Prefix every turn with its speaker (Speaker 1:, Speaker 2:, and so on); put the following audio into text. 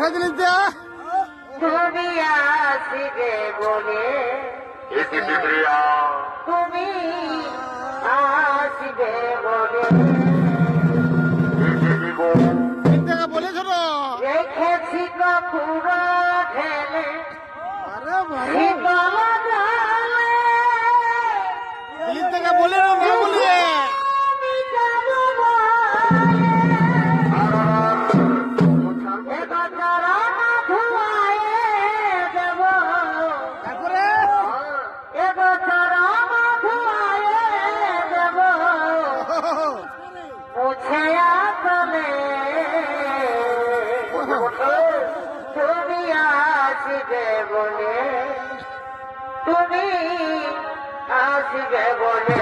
Speaker 1: পাঠাই দিলি যা
Speaker 2: তুমি আসিবে বলে তুমি আসিবে বলে
Speaker 1: টাকা বলেছ না
Speaker 2: রেখেছি পুরো ঢেলে
Speaker 1: আরে ভাই
Speaker 2: শীতল জলে
Speaker 1: দিলি টাকা বলে না না বলে তারপরে
Speaker 2: তুমি আসিবে বলে তুমি আসিবে বলে